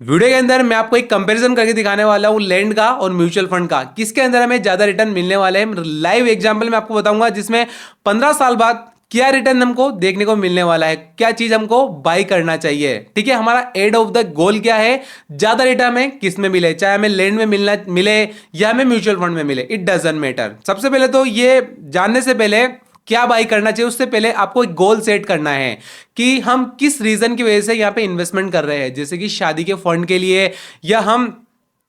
Video के अंदर मैं आपको एक कंपैरिजन करके दिखाने वाला हूं लैंड का और म्यूचुअल फंड का, किसके अंदर हमें ज्यादा रिटर्न मिलने वाले हैं। लाइव एग्जांपल मैं आपको बताऊंगा जिसमें 15 साल बाद क्या रिटर्न हमको देखने को मिलने वाला है, क्या चीज हमको बाई करना चाहिए। ठीक है, हमारा एंड ऑफ द गोल क्या है, ज्यादा रिटर्न हमें किस में मिले, चाहे हमें लैंड में मिले या हमें म्यूचुअल फंड में मिले, इट डजंट मैटर। सबसे पहले तो ये जानने से पहले क्या बाई करना चाहिए, उससे पहले आपको एक गोल सेट करना है कि हम किस रीजन की वजह से यहाँ पे इन्वेस्टमेंट कर रहे हैं, जैसे कि शादी के फंड के लिए, या हम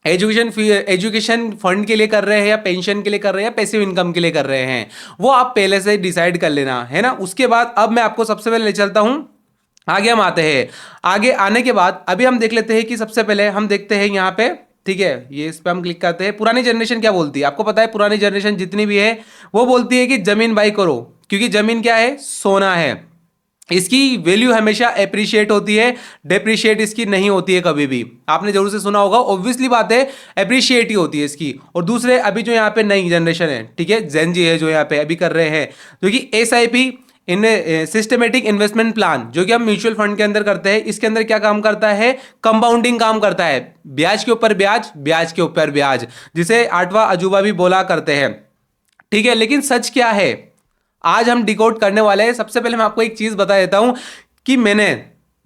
एजुकेशन फंड के लिए कर रहे हैं, या पेंशन के लिए कर रहे हैं, या पैसिव इनकम के लिए कर रहे हैं। वो आप पहले से डिसाइड कर लेना है ना। उसके बाद अब मैं आपको सबसे पहले ले चलता हूं, आगे हम आते हैं। आगे आने के बाद अभी हम देख लेते हैं कि सबसे पहले हम देखते हैं यहाँ पे, ठीक है, ये इस पे हम क्लिक करते हैं। पुरानी जनरेशन क्या बोलती है, आपको पता है पुरानी जनरेशन जितनी भी है वो बोलती है कि जमीन बाई करो, क्योंकि जमीन क्या है, सोना है, इसकी वैल्यू हमेशा एप्रिशिएट होती है, डेप्रिशिएट इसकी नहीं होती है कभी भी। आपने जरूर से सुना होगा, ऑब्वियसली बात है, एप्रिशिएट ही होती है इसकी। और दूसरे अभी जो यहाँ पे नई जनरेशन है, ठीक है, जेन जी है जो यहाँ पे अभी कर रहे हैं, जो कि एसआईपी इन सिस्टमेटिक इन्वेस्टमेंट प्लान जो कि हम म्यूचुअल फंड के अंदर करते हैं, इसके अंदर क्या काम करता है, कंपाउंडिंग काम करता है, ब्याज के ऊपर ब्याज, ब्याज के ऊपर ब्याज, जिसे आठवां अजूबा भी बोला करते हैं। ठीक है, लेकिन सच क्या है आज हम डिकोड करने वाले हैं। सबसे पहले मैं आपको एक चीज बता देता हूं कि मैंने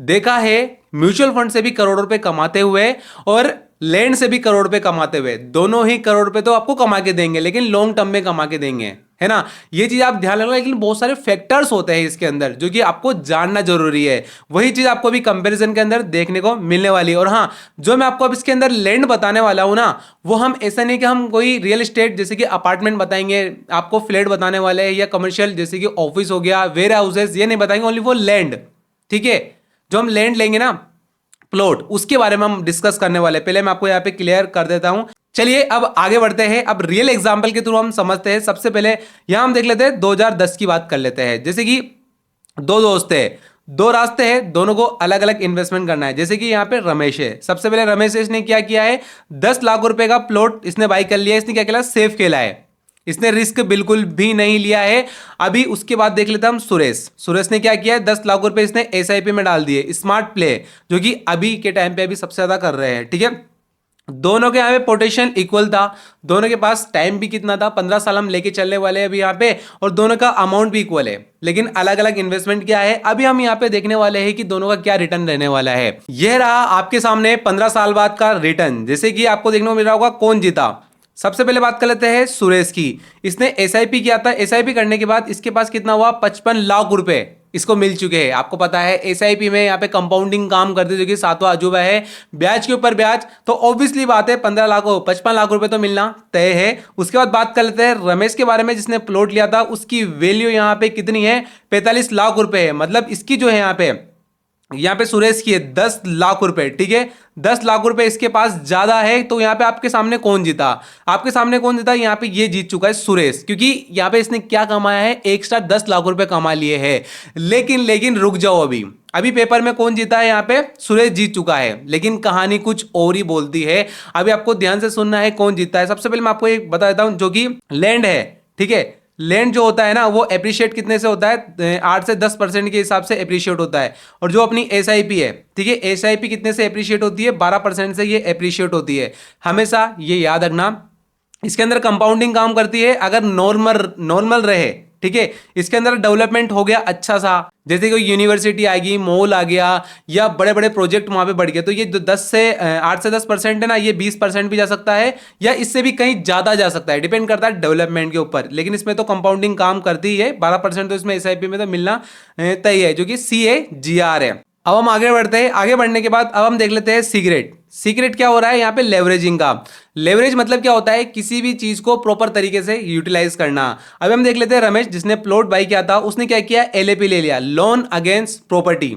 देखा है म्यूचुअल फंड से भी करोड़ों रुपए कमाते हुए और लैंड से भी करोड़ रुपए कमाते हुए, दोनों ही करोड़ रुपए तो आपको कमा के देंगे, लेकिन लॉन्ग टर्म में कमा के देंगे, है ना। ये चीज आप ध्यान रखना, लेकिन बहुत सारे फैक्टर्स होते हैं इसके अंदर जो कि आपको जानना जरूरी है। वही चीज आपको भी कंपैरिजन के अंदर देखने को मिलने वाली है। और हाँ, जो मैं आपको अब इसके अंदर लैंड बताने वाला हूं ना, वो हम ऐसा नहीं कि हम कोई रियल एस्टेट जैसे कि अपार्टमेंट बताएंगे, आपको फ्लैट बताने वाले हैं, या कमर्शियल जैसे कि ऑफिस हो गया, वेयर हाउसेस, ये नहीं बताएंगे, ओनली वो लैंड। ठीक है, जो हम लैंड लेंगे ना, प्लॉट, उसके बारे में हम डिस्कस करने वाले। पहले मैं आपको यहाँ पे क्लियर कर देता हूं। चलिए अब आगे बढ़ते हैं, अब रियल एग्जांपल के थ्रू हम समझते हैं। सबसे पहले यहां हम देख लेते हैं 2010 की बात कर लेते हैं। जैसे कि दो दोस्त है, दो रास्ते हैं, दोनों को अलग अलग इन्वेस्टमेंट करना है। जैसे कि यहाँ पे रमेश है, सबसे पहले रमेश इसने क्या किया है, 10 लाख रुपए का प्लॉट इसने बाई कर लिया। इसने क्या किया, सेफ खेला है, इसने रिस्क बिल्कुल भी नहीं लिया है। अभी उसके बाद देख लेते हैं हम सुरेश। सुरेश ने क्या किया है, 10 लाख रुपए इसने एसआईपी में डाल दिए, स्मार्ट प्ले, जो कि अभी के टाइम पे अभी सबसे ज्यादा कर रहे हैं। ठीक है, दोनों के यहाँ पे पोटेंशियल इक्वल था, दोनों के पास टाइम भी कितना था, 15 साल हम लेके चलने वाले हैं अभी यहाँ पे, और दोनों का अमाउंट भी इक्वल है, लेकिन अलग अलग इन्वेस्टमेंट क्या है अभी हम यहाँ पे देखने वाले हैं कि दोनों का क्या रिटर्न रहने वाला है। यह रहा आपके सामने 15 साल बाद का रिटर्न। जैसे कि आपको देखने को मिल रहा होगा कौन जीता। सबसे पहले बात कर लेते हैं सुरेश की। इसने एसआईपी किया था, एसआईपी करने के बाद इसके पास कितना हुआ, 55 लाख रुपए इसको मिल चुके हैं। आपको पता है एसआईपी में यहाँ पे कंपाउंडिंग काम करते, जो कि सातवां अजूबा है, ब्याज के ऊपर ब्याज, तो ऑब्वियसली बात है 55 लाख रुपए तो मिलना तय है। उसके बाद बात कर लेते हैं रमेश के बारे में, जिसने प्लॉट लिया था, उसकी वैल्यू यहाँ पे कितनी है, 45 लाख रुपए है। मतलब इसकी जो है यहाँ पे सुरेश की है 10 लाख रुपए। ठीक है, 10 लाख रुपए इसके पास ज्यादा है, तो यहाँ पे आपके सामने कौन जीता, आपके सामने कौन जीता, यहाँ पे ये जीत चुका है सुरेश, क्योंकि यहाँ पे इसने क्या कमाया है, एक्स्ट्रा 10 लाख रुपए कमा लिए हैं। लेकिन रुक जाओ, अभी अभी पेपर में कौन जीता है, यहाँ पे सुरेश जीत चुका है, लेकिन कहानी कुछ और ही बोलती है। अभी आपको ध्यान से सुनना है कौन जीता है। सबसे पहले मैं आपको एक बता देता हूं, जो कि लैंड है। ठीक है, लैंड जो होता है ना, वो एप्रिशिएट कितने से होता है, 8 से 10% के हिसाब से एप्रिशिएट होता है। और जो अपनी एसआईपी है, ठीक है, एसआईपी कितने से एप्रिशिएट होती है, 12% से ये एप्रिशिएट होती है। हमेशा ये याद रखना, इसके अंदर कंपाउंडिंग काम करती है। अगर नॉर्मल रहे, ठीक है, इसके अंदर डेवलपमेंट हो गया अच्छा सा, जैसे कोई यूनिवर्सिटी आ गई, मॉल आ गया, या बड़े बड़े प्रोजेक्ट वहां पे बढ़ गए, तो ये जो 8 से 10% है ना, ये 20% भी जा सकता है, या इससे भी कहीं ज्यादा जा सकता है, डिपेंड करता है डेवलपमेंट के ऊपर। लेकिन इसमें तो कंपाउंडिंग काम करती ही है, 12% तो इसमें एसआईपी में तो मिलना तय है, जो कि CAGR है। अब हम आगे बढ़ते हैं, आगे बढ़ने के बाद अब हम देख लेते हैं सीक्रेट क्या हो रहा है यहाँ पे, लेवरेजिंग का। लेवरेज मतलब क्या होता है, किसी भी चीज को प्रॉपर तरीके से यूटिलाइज करना। अब हम देख लेते हैं रमेश, जिसने प्लॉट बाई किया था, उसने क्या किया, LAP ले लिया, लोन अगेंस्ट प्रॉपर्टी।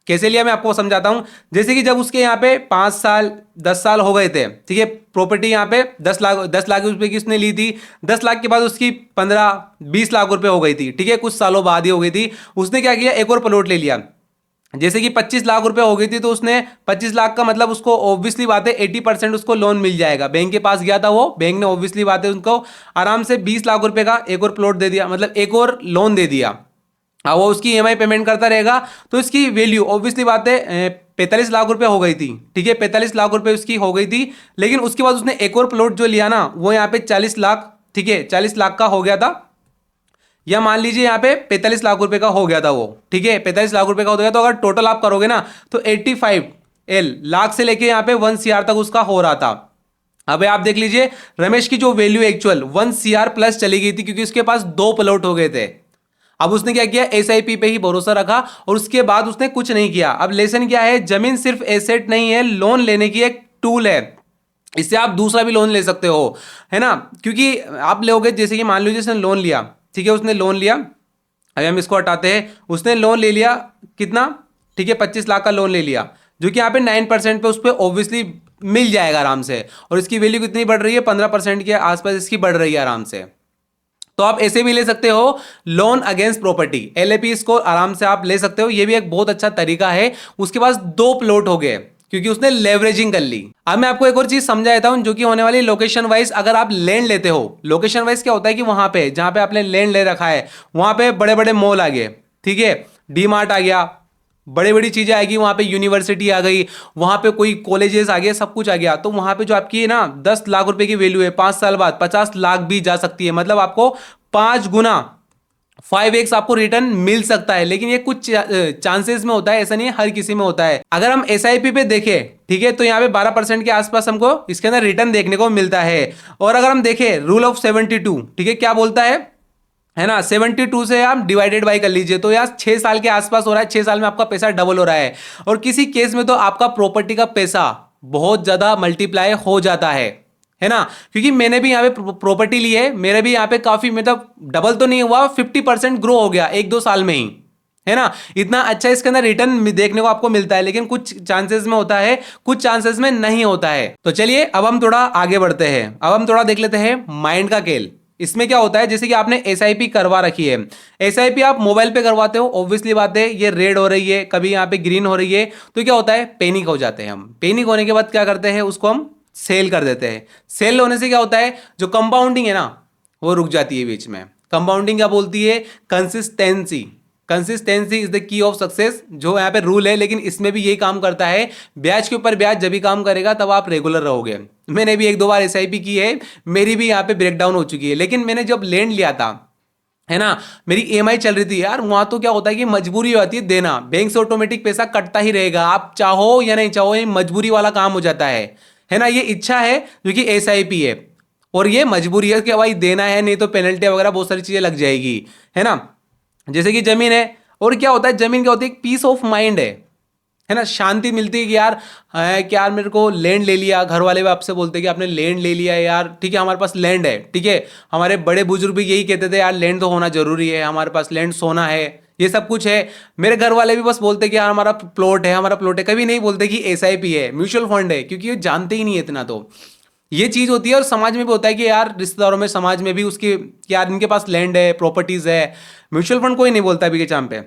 कैसे लिया मैं आपको समझाता हूं। जैसे कि जब उसके यहाँ पे 5 साल 10 साल हो गए थे, ठीक है, प्रॉपर्टी यहाँ पे 10 लाख रुपए की उसने ली थी, 10 लाख के बाद उसकी 15-20 लाख रुपए हो गई थी। ठीक है, कुछ सालों बाद ही हो गई थी। उसने क्या किया, एक और प्लॉट ले लिया, जैसे कि 25 लाख रुपए हो गई थी, तो उसने 25 लाख का मतलब उसको ऑब्वियसली बात है 80% उसको लोन मिल जाएगा। बैंक के पास गया था वो, बैंक ने ऑब्वियसली बात है उनको आराम से 20 लाख रुपए का एक और प्लॉट दे दिया, मतलब एक और लोन दे दिया। वो उसकी ईएमआई पेमेंट करता रहेगा, तो इसकी वैल्यू ऑब्वियसली बात है 45 लाख रुपए हो गई थी। ठीक है, 45 लाख रुपए उसकी हो गई थी। लेकिन उसके बाद उसने एक और प्लॉट जो लिया ना, वो यहाँ पे 40 लाख, ठीक है 40 लाख का हो गया था, या मान लीजिए यहाँ पे 45 लाख रुपए का हो गया था वो। ठीक है, 45 लाख रुपए का हो गया, तो अगर टोटल आप करोगे ना तो 85 लाख से लेके यहाँ पे 1 CR तक उसका हो रहा था। अबे आप देख लीजिए, रमेश की जो वैल्यू एक्चुअल 1 CR प्लस चली गई थी, क्योंकि उसके पास 2 प्लॉट हो गए थे। अब उसने क्या किया, एसआईपी पे ही भरोसा रखा और उसके बाद उसने कुछ नहीं किया। अब लेसन क्या है, जमीन सिर्फ एसेट नहीं है, लोन लेने की एक टूल है। इससे आप दूसरा भी लोन ले सकते हो, है ना। क्योंकि आप लोगे, जैसे कि मान लीजिए उसने लोन लिया, ठीक है उसने लोन लिया, अभी हम इसको हटाते हैं, उसने लोन ले लिया कितना, ठीक है 25 लाख का लोन ले लिया, जो कि यहाँ पे 9% पे उस पर ऑब्वियसली मिल जाएगा आराम से। और इसकी वैल्यू कितनी बढ़ रही है, 15% के आसपास इसकी बढ़ रही है आराम से। तो आप ऐसे भी ले सकते हो, लोन अगेंस्ट प्रॉपर्टी, एलएपी, इसको आराम से आप ले सकते हो, ये भी एक बहुत अच्छा तरीका है। उसके पास 2 प्लॉट हो गए क्योंकि उसने लेवरेजिंग कर ली। अब मैं आपको एक और चीज समझा देता हूं, जो कि होने वाली लोकेशन वाइज। अगर आप लैंड लेते हो, लोकेशन वाइज क्या होता है कि वहां पे जहां पे आपने लैंड ले रखा है, वहां पे बड़े बड़े मॉल आ गए, ठीक है डी मार्ट आ गया, बड़ी बड़ी चीजें आएगी, वहां पे यूनिवर्सिटी आ गई, वहां पे कोई कॉलेजेस आ गए, सब कुछ आ गया। तो वहां पे जो आपकी ना 10 लाख रुपए की वैल्यू है, 5 साल बाद 50 लाख भी जा सकती है। मतलब आपको 5 गुना, 5x आपको रिटर्न मिल सकता है। लेकिन ये कुछ चांसेस में होता है, ऐसा नहीं है हर किसी में होता है। अगर हम एसआईपी पे देखें, ठीक है, तो यहाँ पे 12% के आसपास हमको इसके अंदर रिटर्न देखने को मिलता है। और अगर हम देखें रूल ऑफ 72, ठीक है क्या बोलता है ना, 72 से आप डिवाइडेड बाई कर लीजिए, तो यार 6 साल के आसपास हो रहा है, 6 साल में आपका पैसा डबल हो रहा है। और किसी केस में तो आपका प्रॉपर्टी का पैसा बहुत ज्यादा मल्टीप्लाई हो जाता है ना। क्योंकि मैंने भी यहाँ पे प्रॉपर्टी ली है, मेरे भी यहाँ पे काफी, मतलब डबल तो नहीं हुआ, 50% ग्रो हो गया 1-2 साल में ही, है ना। इतना अच्छा इसके अंदर रिटर्न देखने को आपको मिलता है। लेकिन कुछ चांसेस में होता है, कुछ चांसेस में नहीं होता है। तो चलिए अब हम थोड़ा आगे बढ़ते हैं, अब हम थोड़ा देख लेते हैं माइंड का खेल। इसमें क्या होता है, जैसे कि आपने एसआईपी करवा रखी है, एसआईपी आप मोबाइल पे करवाते हो, ऑब्वियसली बात है ये रेड हो रही है, कभी यहाँ पे ग्रीन हो रही है, तो क्या होता है, पैनिक हो जाते हैं हम। पैनिक होने के बाद क्या करते हैं, उसको हम सेल कर देते हैं। सेल होने से क्या होता है, जो कंपाउंडिंग है ना वो रुक जाती है बीच में। कंपाउंडिंग क्या बोलती है, consistency. Consistency is the key of success, जो यहाँ पे रूल है। लेकिन इसमें भी यही काम करता है, ब्याज के ऊपर ब्याज जब भी काम करेगा तब आप रेगुलर रहोगे। मैंने भी 1-2 बार एसआईपी की है, मेरी भी यहाँ पे ब्रेकडाउन हो चुकी है। लेकिन मैंने जब लैंड लिया था, है ना, मेरी ईएमआई चल रही थी यार, वहां तो क्या होता है कि मजबूरी होती है देना, बैंक से ऑटोमेटिक पैसा कटता ही रहेगा, आप चाहो या नहीं चाहो, ये मजबूरी वाला काम हो जाता है ना। ये इच्छा है जो कि एसआईपी है, और ये मजबूरी है कि भाई देना है, नहीं तो पेनल्टी वगैरह बहुत सारी चीजें लग जाएगी, है ना। जैसे कि जमीन है, और क्या होता है, जमीन क्या होती है, पीस ऑफ माइंड है ना, शांति मिलती है कि यार कि यार मेरे को लैंड ले लिया, घर वाले भी आपसे बोलते हैं कि आपने लैंड ले लिया है यार, ठीक है हमारे पास लैंड है, ठीक है। हमारे बड़े बुजुर्ग भी यही कहते थे यार, लैंड तो होना जरूरी है, हमारे पास लैंड सोना है, ये सब कुछ है। मेरे घर वाले भी बस बोलते कि यार हमारा प्लॉट है, हमारा प्लॉट है, कभी नहीं बोलते कि एसआईपी है, म्यूचुअल फंड है, क्योंकि ये जानते ही नहीं है इतना। तो ये चीज होती है। और समाज में भी होता है कि यार रिश्तेदारों में, समाज में भी उसकी, कि यार इनके पास लैंड है, प्रॉपर्टीज है। म्यूचुअल फंड कोई नहीं बोलता अभी के टाइम पे,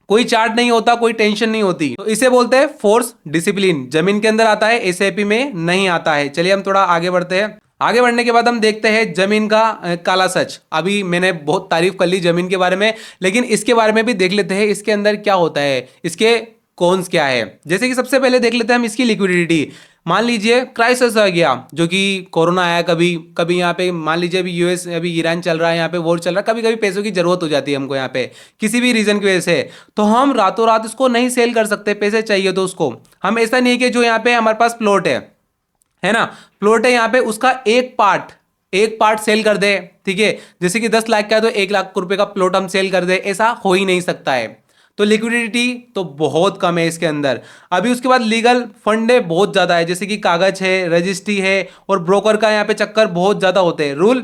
कोई चार्ट नहीं होता, कोई टेंशन नहीं होती, तो इसे बोलते हैं फोर्स डिसिप्लिन। जमीन के अंदर आता है, एसआईपी में नहीं आता है। चलिए हम थोड़ा आगे बढ़ते हैं। आगे बढ़ने के बाद हम देखते हैं जमीन का काला सच। अभी मैंने बहुत तारीफ कर ली जमीन के बारे में, लेकिन इसके बारे में भी देख लेते हैं, इसके अंदर क्या होता है, इसके कॉन्स क्या है। जैसे कि सबसे पहले देख लेते हैं हम इसकी लिक्विडिटी। मान लीजिए क्राइसिस आ गया, जो कि कोरोना आया, कभी कभी यहाँ पे मान लीजिए अभी यूएस, अभी ईरान चल रहा है, यहाँ पे वॉर चल रहा है, कभी कभी पैसों की जरूरत हो जाती है हमको यहाँ पे किसी भी रीजन की वजह से, तो हम रातों रात इसको नहीं सेल कर सकते, पैसे चाहिए तो उसको हम, ऐसा नहीं कि जो यहाँ पे हमारे पास प्लॉट है ना, प्लॉट है यहाँ पे, उसका एक पार्ट सेल कर दे, ठीक है। जैसे कि 10 लाख का है तो 1 लाख रुपए का प्लॉट हम सेल कर दे, ऐसा हो ही नहीं सकता है। तो लिक्विडिटी तो बहुत कम है इसके अंदर। अभी उसके बाद लीगल फंड है बहुत ज्यादा है, जैसे कि कागज है, रजिस्ट्री है, और ब्रोकर का यहाँ पे चक्कर बहुत ज्यादा होते हैं। रूल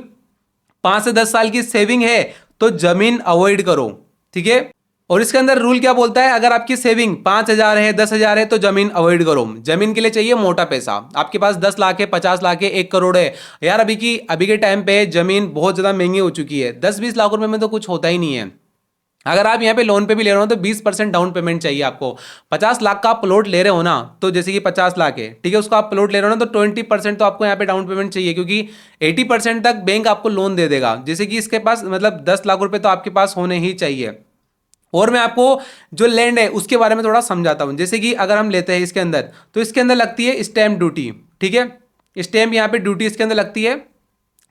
5 से 10 साल की सेविंग है तो जमीन अवॉइड करो, ठीक है। और इसके अंदर रूल क्या बोलता है, अगर आपकी सेविंग 5,000 है, 10,000 है, तो जमीन अवॉइड करो। जमीन के लिए चाहिए मोटा पैसा। आपके पास 10 लाख है, 50 लाख है, 1 करोड़ है, यार अभी के टाइम पे जमीन बहुत ज्यादा महंगी हो चुकी है। 10-20 लाख रुपए में तो कुछ होता ही नहीं है। अगर आप यहाँ पे लोन पे भी ले रहे हो तो 20% डाउन पेमेंट चाहिए आपको। 50 लाख का आप प्लॉट ले रहे हो ना, तो जैसे कि 50 लाख है, ठीक है, उसका आप प्लॉट ले रहे हो ना, तो 20% तो आपको यहाँ पे डाउन पेमेंट चाहिए, क्योंकि 80% तक बैंक आपको लोन दे देगा। जैसे कि इसके पास मतलब 10 लाख रुपए तो आपके पास होने ही चाहिए, और मैं आपको जो लैंड है उसके बारे में थोड़ा समझाता हूं। जैसे कि अगर हम लेते हैं इसके अंदर, तो इसके अंदर लगती है स्टैम्प ड्यूटी, ठीक है, स्टैम्प यहाँ पे ड्यूटी इसके अंदर लगती है,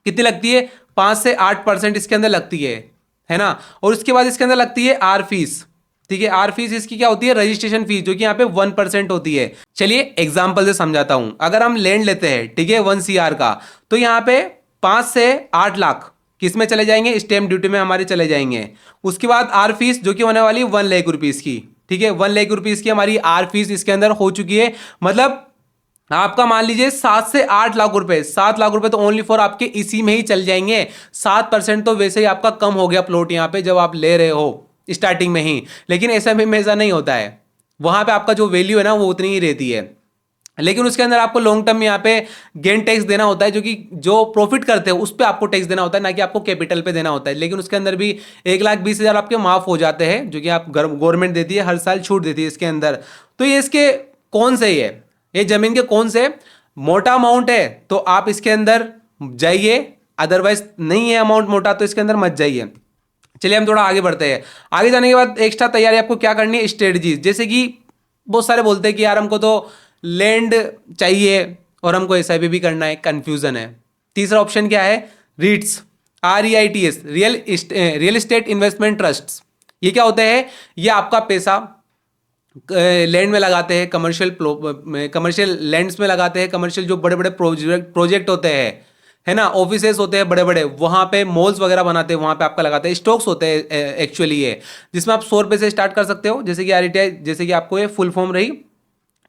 कितनी लगती है, 5 से 8% इसके अंदर लगती है ना। और उसके बाद इसके अंदर लगती है आर फीस, ठीक है, आर फीस इसकी क्या होती है, रजिस्ट्रेशन फीस, जो कि यहाँ पे 1% होती है। चलिए एग्जाम्पल से समझाता हूं। अगर हम लैंड लेते हैं, ठीक है, 1 CR का, तो यहाँ पे 5 से 8 लाख किस में चले जाएंगे, स्टैम्प ड्यूटी में हमारे चले जाएंगे। उसके बाद आर फीस जो कि होने वाली 1 लाख रुपीज की, ठीक है, 1 लाख रुपीज की हमारी आर फीस इसके अंदर हो चुकी है। मतलब आपका मान लीजिए 7 से 8 लाख रुपए, 7 लाख रुपए तो ओनली फॉर आपके इसी में ही चल जाएंगे। 7% तो वैसे ही आपका कम हो गया प्लॉट यहाँ पे जब आप ले रहे हो स्टार्टिंग में ही। लेकिन ऐसा में ऐसा नहीं होता है, वहां पे आपका जो वैल्यू है ना वो उतनी ही रहती है। लेकिन उसके अंदर आपको लॉन्ग टर्म में यहाँ पे गेन टैक्स देना होता है, जो कि जो प्रॉफिट करते हैं उस पर आपको टैक्स देना होता है, ना कि आपको कैपिटल पे देना होता है। लेकिन उसके अंदर भी 1,20,000 आपके माफ हो जाते हैं, जो कि आप गवर्नमेंट देती है, हर साल छूट देती है इसके अंदर। तो ये इसके कौन से ही है, ये जमीन के कौन से मोटा अमाउंट है तो आप इसके अंदर जाइए, अदरवाइज नहीं है अमाउंट मोटा तो इसके अंदर मत जाइए। चलिए हम थोड़ा आगे बढ़ते हैं। आगे जाने के बाद एक्स्ट्रा तैयारी आपको क्या करनी है, स्ट्रेटजीज। जैसे कि बहुत सारे बोलते हैं कि यार हमको तो लैंड चाहिए और हमको एसआईपी भी करना है, कंफ्यूजन है। तीसरा ऑप्शन क्या है, रीट्स, REITs, real estate investment trust. ये क्या होते हैं, ये आपका पैसा लैंड में लगाते हैं, कमर्शियल लैंड्स में लगाते हैं, कमर्शियल जो बड़े बड़े प्रोजेक्ट होते हैं, है ना, ऑफिसेस होते हैं बड़े बड़े, वहां पे मॉल्स वगैरह बनाते हैं, वहां पे आपका लगाते हैं। स्टॉक्स होते हैं एक्चुअली ये, जिसमें आप 100 रुपये से स्टार्ट कर सकते हो, जैसे कि REIT, जैसे कि आपको ये फुल फॉर्म रही।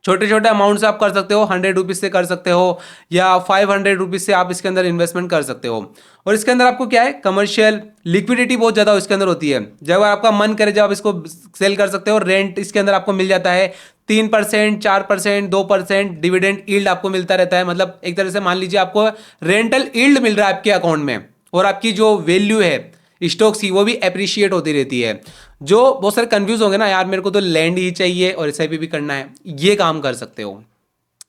छोटे छोटे अमाउंट से आप कर सकते हो, 100 रुपीज से कर सकते हो, या 500 रुपीज से आप इसके अंदर इन्वेस्टमेंट कर सकते हो। और इसके अंदर आपको क्या है, कमर्शियल लिक्विडिटी बहुत ज़्यादा इसके अंदर होती है। जब आपका मन करे जब आप इसको सेल कर सकते हो। रेंट इसके अंदर आपको मिल जाता है 3%, 4%, 2% डिविडेंड ईल्ड आपको मिलता रहता है। मतलब एक तरह से मान लीजिए आपको रेंटल ईल्ड मिल रहा है आपके अकाउंट में, और आपकी जो वैल्यू है स्टॉक्स की वो भी एप्रिशिएट होती रहती है। जो बहुत सारे कंफ्यूज होंगे ना, यार मेरे को तो लैंड ही चाहिए और एसआईपी भी करना है, ये काम कर सकते हो।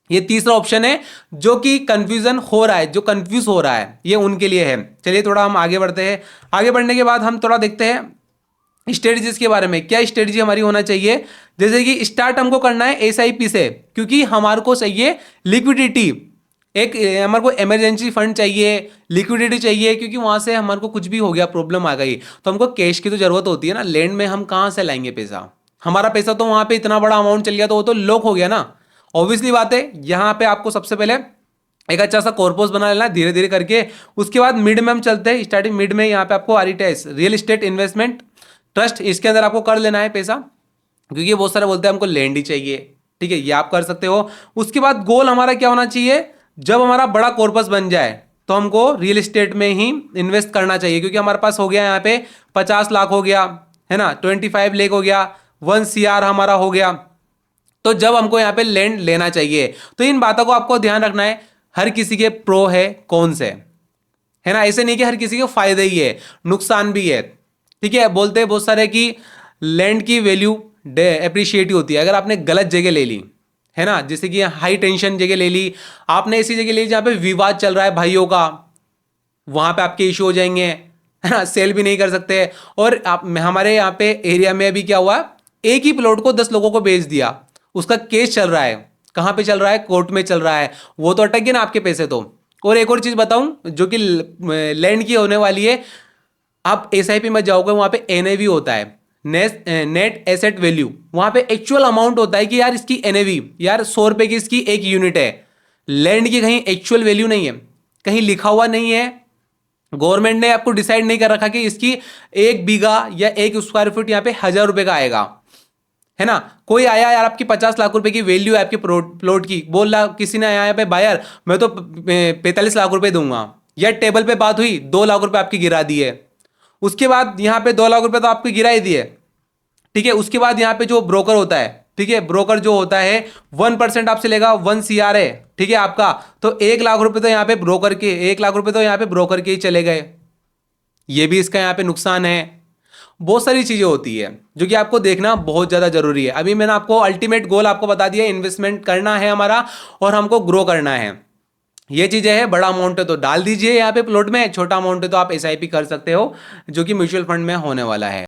ये तीसरा ऑप्शन है जो कि कंफ्यूजन हो रहा है, जो कंफ्यूज हो रहा है, ये उनके लिए है। चलिए थोड़ा हम आगे बढ़ते हैं। आगे बढ़ने के बाद हम थोड़ा देखते हैं स्ट्रेटजीज के बारे में, क्या स्ट्रेटजी हमारी होना चाहिए। जैसे कि स्टार्ट हमको करना है एसआईपी से, क्योंकि हमारे को चाहिए लिक्विडिटी, एक हमारे को इमरजेंसी फंड चाहिए, लिक्विडिटी चाहिए, क्योंकि वहां से हमारे को कुछ भी हो गया, प्रॉब्लम आ गई, तो हमको कैश की तो जरूरत होती है ना। लैंड में हम कहाँ से लाएंगे पैसा, हमारा पैसा तो वहां पे इतना बड़ा अमाउंट चल गया तो वो तो लॉक हो गया ना। ऑब्वियसली बात है, यहाँ पे आपको सबसे पहले एक अच्छा सा कॉर्पस बना लेना धीरे धीरे करके। उसके बाद मिड में हम चलते हैं, स्टार्टिंग मिड में यहाँ पे आपको REITs, real estate investment trust, इसके अंदर आपको कर लेना है पैसा, क्योंकि बहुत सारे बोलते हैं हमको लैंड ही चाहिए, ठीक है, ये आप कर सकते हो। उसके बाद गोल हमारा क्या होना चाहिए, जब हमारा बड़ा कॉर्पस बन जाए तो हमको रियल एस्टेट में ही इन्वेस्ट करना चाहिए, क्योंकि हमारे पास हो गया यहाँ पे 50 लाख हो गया, है ना, 25 लाख हो गया, 1 CR हमारा हो गया। तो जब हमको यहाँ पे लैंड लेना चाहिए, तो इन बातों को आपको ध्यान रखना है। हर किसी के प्रो है कौन से, है ना, ऐसे नहीं कि हर किसी के फायदे ही है, नुकसान भी है, ठीक है। बोलते हैं बहुत सारे कि लैंड की वैल्यू एप्रिशिएट होती है अगर आपने गलत जगह ले ली, है ना, जैसे कि हाई टेंशन जगह ले ली, आपने ऐसी जगह ले ली जहां पे विवाद चल रहा है भाइयों का, वहां पे आपके इशू हो जाएंगे, है ना, सेल भी नहीं कर सकते। और आप हमारे यहाँ पे एरिया में अभी क्या हुआ, एक ही प्लॉट को 10 लोगों को बेच दिया, उसका केस चल रहा है, कहां पे चल रहा है, कोर्ट में चल रहा है, वो तो अटक गए ना आपके पैसे तो। और एक और चीज बताऊं जो कि लैंड की होने वाली है, आप एसआईपी में जाओगे वहां पे एनएवी होता है, नेट एसेट वैल्यू, वहां पे एक्चुअल अमाउंट होता है कि यार इसकी एनएवी, यार 100 रुपए की इसकी एक यूनिट है। लैंड की कहीं एक्चुअल वैल्यू नहीं है, कहीं लिखा हुआ नहीं है, गवर्नमेंट ने आपको डिसाइड नहीं कर रखा कि इसकी 1 बीघा या 1 स्क्वायर फीट यहाँ पे 1,000 रुपए का आएगा, है ना। कोई आया यार आपकी 50 लाख रुपए की वैल्यू है आपके प्लॉट की, बोल रहा किसी ने आया यहाँ पे बायर मैं तो 45 लाख रुपए दूंगा, या टेबल पे बात हुई 2 लाख रुपए आपकी गिरा दिए। उसके बाद यहाँ पे 2 लाख रुपए तो आपके गिरा ही दिए, ठीक है। उसके बाद यहाँ पे जो ब्रोकर होता है, ठीक है, ब्रोकर जो होता है 1% आपसे लेगा, 1 CR है, ठीक है आपका, तो 1 लाख रुपए तो यहाँ पे ब्रोकर के, 1 लाख रुपए तो यहाँ पे ब्रोकर के ही चले गए, ये भी इसका यहाँ पे नुकसान है। बहुत सारी चीजें होती है जो कि आपको देखना बहुत ज्यादा जरूरी है। अभी मैंने आपको अल्टीमेट गोल आपको बता दिया, इन्वेस्टमेंट करना है हमारा और हमको ग्रो करना है, ये चीजें है। बड़ा अमाउंट है तो डाल दीजिए यहाँ पे प्लॉट में, छोटा अमाउंट है तो आप एसआईपी कर सकते हो जो कि म्यूचुअल फंड में होने वाला है।